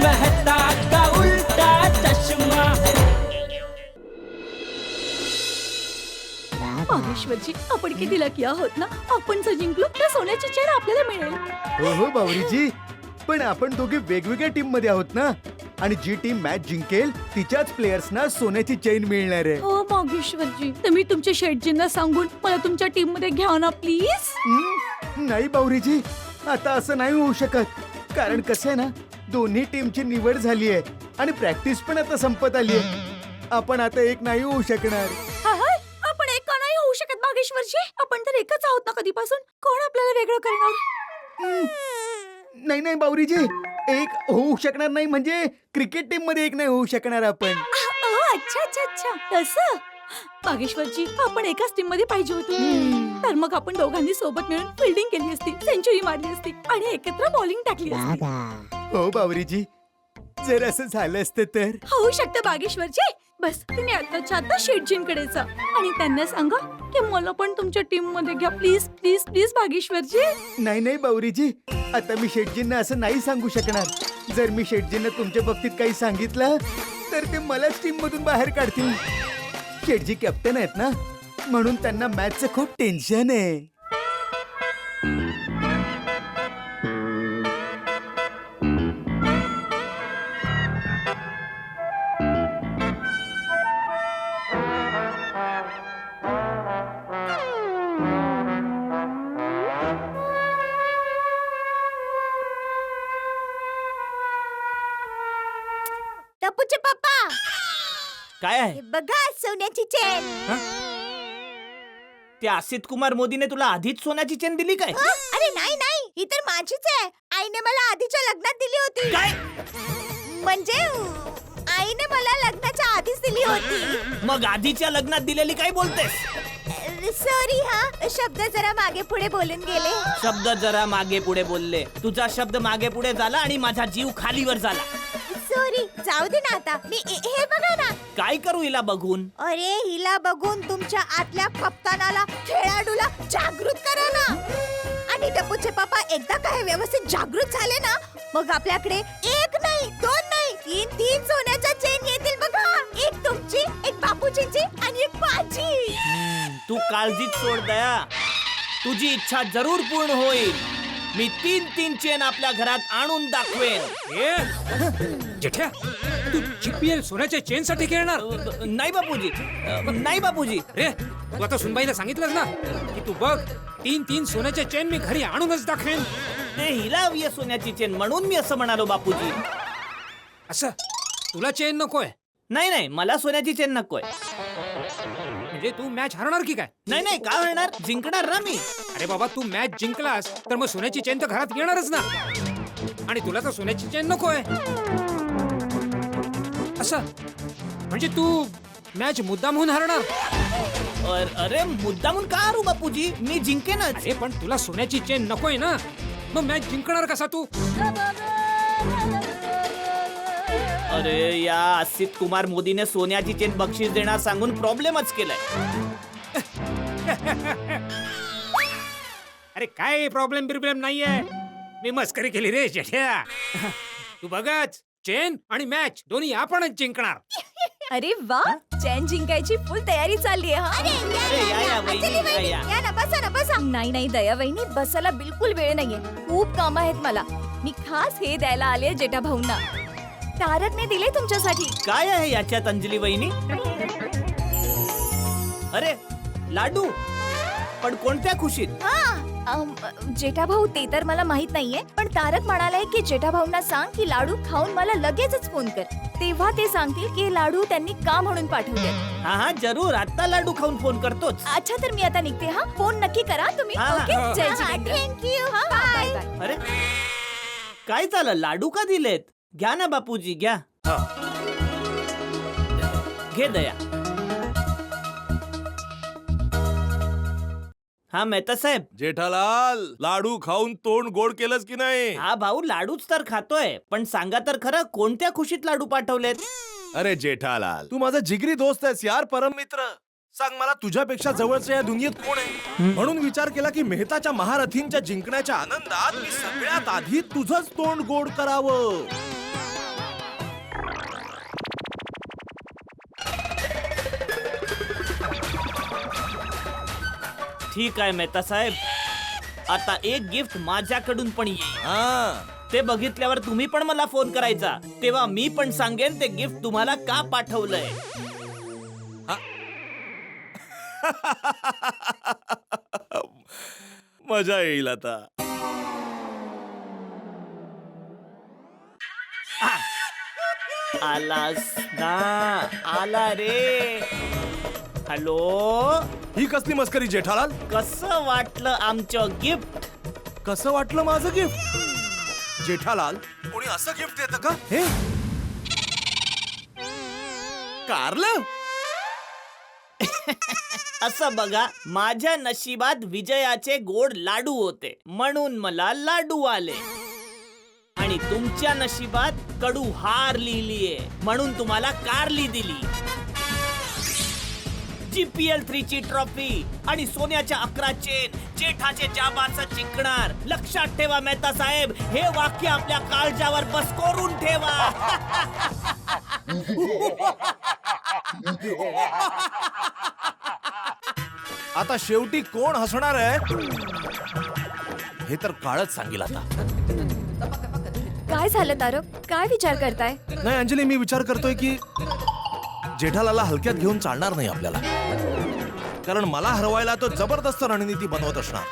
मेहता का उल्टा चष्मा। माहेश्वरजी, आपण किती लकी आहोत ना, आपण जर जिंकलो तर सोन्याची चेन आपल्याला मिळेल. हो हो बावरीजी, पण आपण दोघे वेगवेगळ्या टीम मध्ये आहोत ना, आणि जी टीम मॅच जिंकेल तिच्याच प्लेयर्सना सोन्याची चेन मिळणार आहे. हो माहेश्वरजी, तुम्ही तुमच्या शेटजींना सांगून मला तुमच्या टीम मध्ये घ्या ना प्लीज. नाही बावरीजी, आता असं नाही होऊ शकत. कारण कसं आहे ना, दोन्ही टीमची निवड झाली आहे आणि प्रॅक्टिस पण आता संपत आली आहे. आपण आता एक नाही होऊ शकणार. आपण एक का नाही होऊ शकत माहेश्वरजी? आपण तर एकच आहोत ना कधीपासून. कोण आपल्याला वेगळं करणार? नाही नाही बावरीजी, एक होऊ शकणार नाही म्हणजे क्रिकेट टीम मध्ये एक नाही होऊ शकणार आपण. अच्छा अच्छा अच्छा, तसं. मागेश्वरजी, आपण एकाच टीम मध्ये पाहिजे होतो. तर मग आपण दोघांनी सोबत मिळून फिल्डिंग केली असती, सेंचुरी मारली असती आणि एकत्र बॉलिंग टाकली असती. हो बावरीजी, जर असं झालं असतं तर. होऊ शकतं बागेश्वरजी. बस तुम्ही आताच्या आता शेटजींकडे जा आणि त्यांना सांगा की मला पण तुमच्या टीम मध्ये घ्या प्लीज प्लीज प्लीज बागेश्वरजी. नाही नाही बावरीजी, आता मी शेटजींना असं नाही सांगू शकणार. जर मी शेटजींना तुमच्या बाबतीत काही सांगितलं तर ते मलाच टीम मधून बाहेर काढतील. शेटजी कॅप्टन आहेत ना, म्हणून त्यांना मॅचचं खूप टेन्शन आहे. टपूचे पप्पा, काय आहे? हे बघा सोन्याची चेन. ते असित कुमार मोदीने तुला आधीच सोन्याची चेन दिली काय? अरे नाही नाही, ही तर माझीच आहे. आईने मला आधीच्या लग्नात दिली होती. काय? म्हणजे आईने मला लग्नाच्या आधीच दिली होती. मग आधीच्या लग्नात दिलेली काय बोलतेस? सॉरी हा, शब्द जरा मागे पुढे बोलून गेले. शब्द जरा मागे पुढे बोलले. तुझा शब्द मागे पुढे झाला आणि माझा जीव खालीवर झाला. सॉरी, जाऊ दे ना आता. हे बघा ना. काय करू हिला बघून? अरे हिला बघून तुमच्या आतल्या कप्तानाला, खेळाडूला जागृत करा ना. आणि टपूचे पप्पा, एकदा काय व्यवस्थित जागृत झाले ना, मग आपल्याकडे एक नाही, दोन नाही, तीन सोन्याच्या चेन येतील बघा. एक तुमची, एक बापूजींची आणि एक माझी. तू काळजीच सोड दया. तुझी इच्छा जरूर पूर्ण होईल. मी 3 चेन आपल्या घरात आणून दाखवेन. जेठ्या, तू जीपीएल सोन्याच्या चेन साठी खेळणार? नाही बापूजी, नाही बापूजी. रे, तू आता सुनबाईला सांगितलंस ना की तू बघ, 3 सोन्याच्या चेन मी घरी आणूनच दाखवेन. ते हिला हवी आहे सोन्याची चेन, म्हणून मी असं म्हणालो बापूजी. असं तुला चेन नकोय? नाही नाही, मला सोन्याची चेन नकोय. म्हणजे तू मॅच हरणार की काय? नाही नाही, काय होणार? जिंकणार ना मी. अरे बाबा, तू मॅच जिंकलास तर मग सोन्याची चेन तर घरात येणारच ना. आणि तुला तर सोन्याची चेन नकोय. असं म्हणजे तू मॅच मुद्दामहून हरणार? अरे मुद्दामून का हरू बापूजी? मी जिंकेनच. अरे पण तुला सोन्याची चेन नकोय ना, मग मॅच जिंकणार कसा तू? अरे या असित कुमार मोदीने सोन्याची चेन बक्षीस देणार सांगून प्रॉब्लेमच केलाय. अरे काय प्रॉब्लेम नाहीये. मी मस्करी केली रे जेठ्या. तू बघच, चेन आणि मॅच दोन्ही आपणच जिंकणार. अरे वा, चेन जिंकायची फुल तयारी चालली आहे. अरे या, वहिनी, वहिनी, या. या ना, बसा ना, बसा. नाही नाही दया वहिनी, बसायला बिलकुल वेळ नाहीये. खूप काम आहेत मला. मी खास हे द्यायला आले जेठा भाऊंना. तारकने दिले तुमच्यासाठी. काय आहे याच्यात अंजली वहिनी? अरे लाडू, पण कोणत्या खुशीत? जेठा भाऊ ते तर मला माहित नाहीये, पण तारक म्हणालाय की जेठा भाऊंना सांग की लाडू खाऊन मला लगेचच फोन कर. तेव्हा ते सांगतील की लाडू त्यांनी का म्हणून पाठवले. हा जरूर, आता लाडू खाऊन फोन करतोच. अच्छा, तर मी आता निघते. हा, फोन नक्की करा तुम्ही. हा, हा. ओके, जय जिनेंद्र. थँक्यू. Bye bye. अरे काय झालं? लाडू का दिलेत? घ्या ना बापूजी, घ्या. घे दया. हा मेहता साहेब. जेठालाल, लाडू खाऊन तोंड गोड केलंस की नाही? हा भाऊ, लाडूच तर खातोय, पण सांगा तर खरं, कोणत्या खुशीत लाडू पाठवलेत? अरे जेठालाल, तू माझा जिगरी दोस्त आहेस यार, परम मित्र. सांग मला, तुझ्यापेक्षा जवळचं या दुनियेत कोण आहे? म्हणून विचार केला की मेहताच्या महारथींच्या जिंकण्याच्या आनंदात मी सगळ्यात आधी तुझंच तोंड गोड करावं. ठीक आहे मेहता साहेब, आता एक गिफ्ट माझ्याकडून पण येईल. हा ते बघितल्यावर तुम्ही पण मला फोन करायचा, तेव्हा मी पण सांगेन ते गिफ्ट तुम्हाला का पाठवलंय. मजा येईल आता. आलास ना, आला रे. हॅलो, ही कसली मस्करी जेठालाल? कसं वाटलं आमचं गिफ्ट? कसं वाटलं माझं गिफ्ट? जेठालाल, कोणी असं गिफ्ट देतं का हे? कारलं? असं बघा, माझ्या नशिबात विजयाचे गोड लाडू होते म्हणून मला लाडू आले, आणि तुमच्या नशिबात कडू हार लिहिलीये म्हणून तुम्हाला कारली दिली. GPL 3 ची ट्रॉफी आणि सोन्याच्या 11 चेन जेठाचे जाबाचं जिंकणार. लक्षात ठेवा मेहता साहेब, हे वाक्य आपल्या काळजावर बसकोरून ठेवा. आता शेवटी कोण हसणार आहे हे तर काळच सांगेल आता. काय झालं तारक? काय विचार करताय? नाही अंजली, मी विचार करतोय की जेठालाला हलक्यात घेऊन चालणार नाही आपल्याला, कारण मला हरवायला तो जबरदस्त रणनीती बनवत असणार.